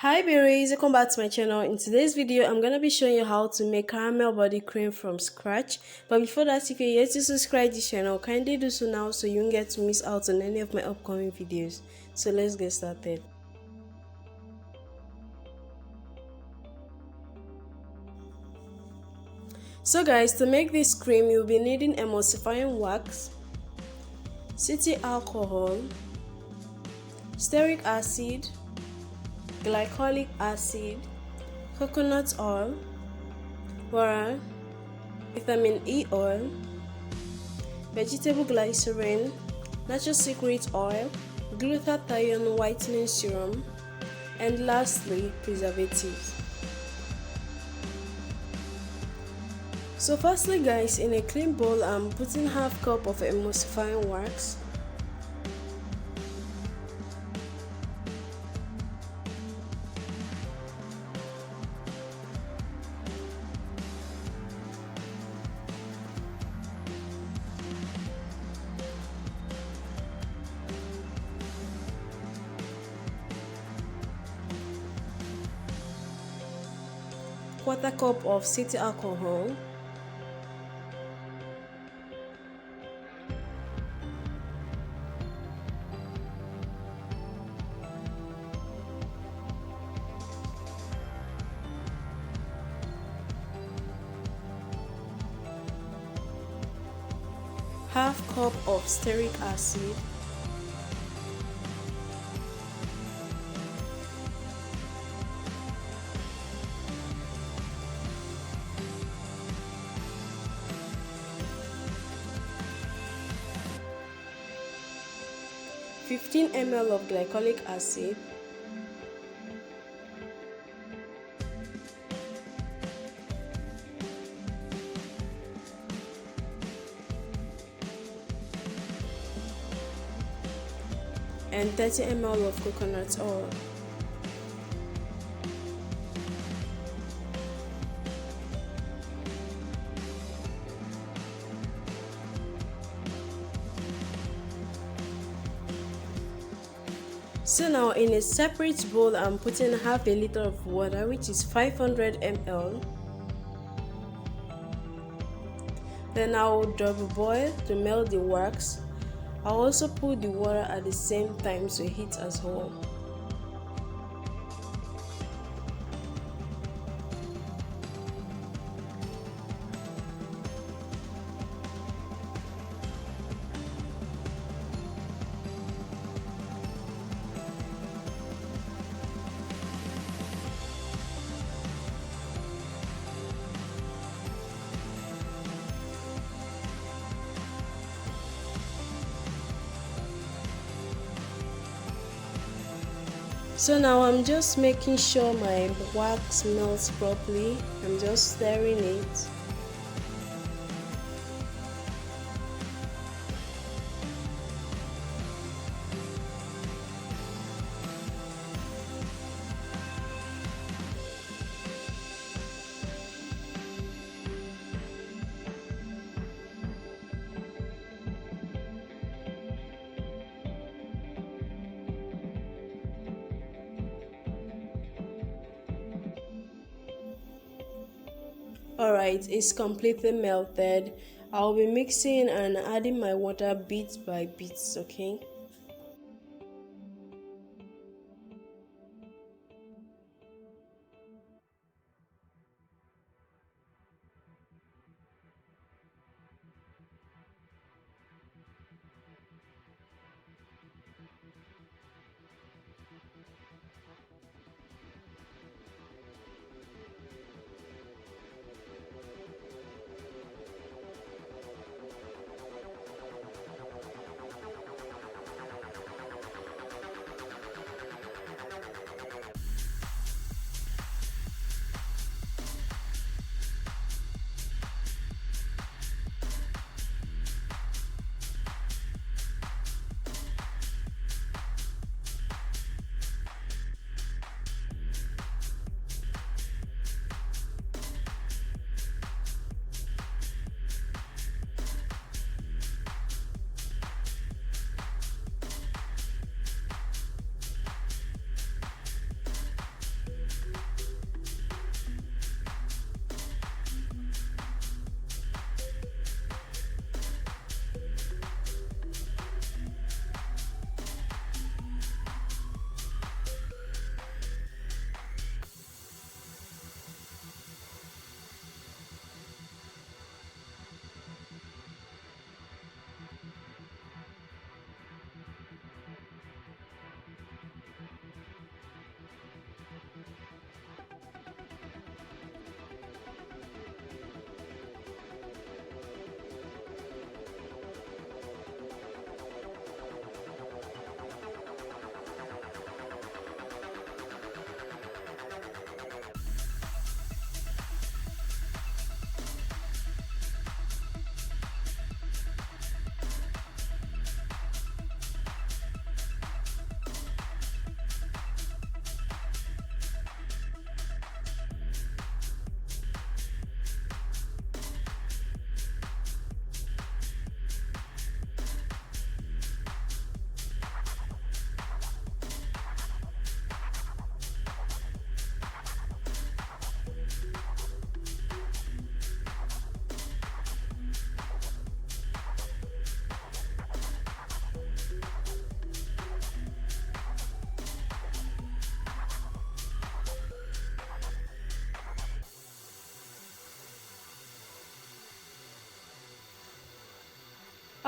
Hi berries, welcome back to my channel. In today's video, I'm gonna be showing you how to make caramel body cream from scratch. But before that, if you're yet to subscribe to this channel, kindly do so now so you won't get to miss out on any of my upcoming videos. So let's get started. So guys, to make this cream, you'll be needing emulsifying wax, cetyl alcohol, stearic acid, glycolic acid, coconut oil, water, vitamin E oil, vegetable glycerin, natural secret oil, glutathione whitening serum, and lastly, preservatives. So firstly guys, in a clean bowl, I'm putting half cup of emulsifying wax, quarter cup of cetyl alcohol, half cup of stearic acid, (15 ml) of glycolic acid, and 30 ml of coconut oil. So now in a separate bowl, I'm putting half a liter of water, which is 500 ml. Then I'll double boil to melt the wax. I'll also put the water at the same time to heat as well. So now I'm just making sure my wax melts properly. I'm just stirring it. Alright, it's completely melted. I'll be mixing and adding my water bit by bit, okay?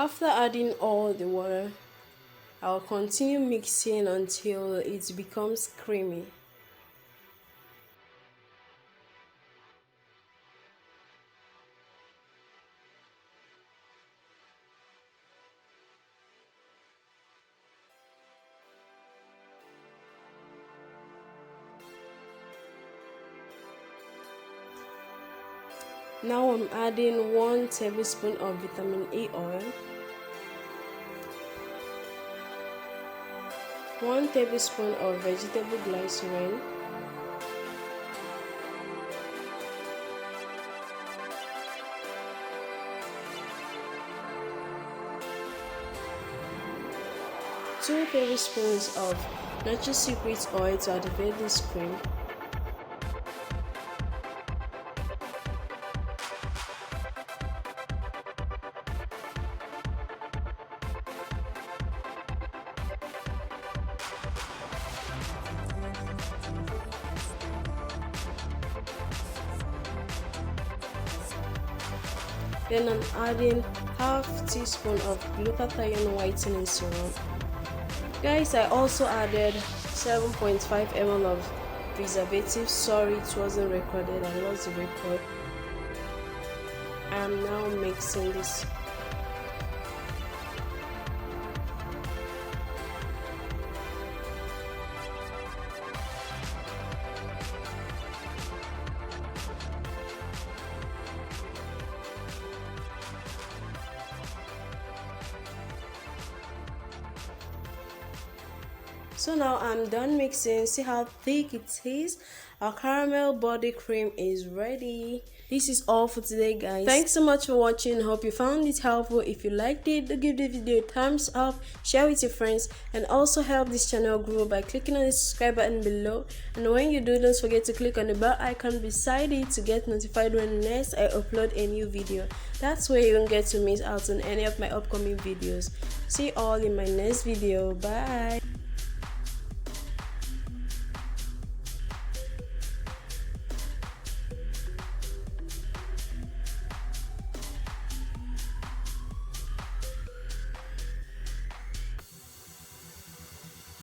After adding all the water, I'll continue mixing until it becomes creamy. Now I'm adding 1 tablespoon of vitamin E oil, 1 tablespoon of vegetable glycerin, two tablespoons of natural secret oil to activate this cream, then I'm adding half teaspoon of glutathione whitening serum. Guys, I also added 7.5 ml of preservative. Sorry, it wasn't recorded, I lost the record. I'm now mixing this. So now I'm done mixing. See how thick it is. Our caramel body cream is ready. This is all for today, guys. Thanks so much for watching. Hope you found it helpful. If you liked it, do give the video a thumbs up, share with your friends, and also help this channel grow by clicking on the subscribe button below. And when you do, don't forget to click on the bell icon beside it to get notified when next I upload a new video. That's where you won't get to miss out on any of my upcoming videos. See you all in my next video. Bye.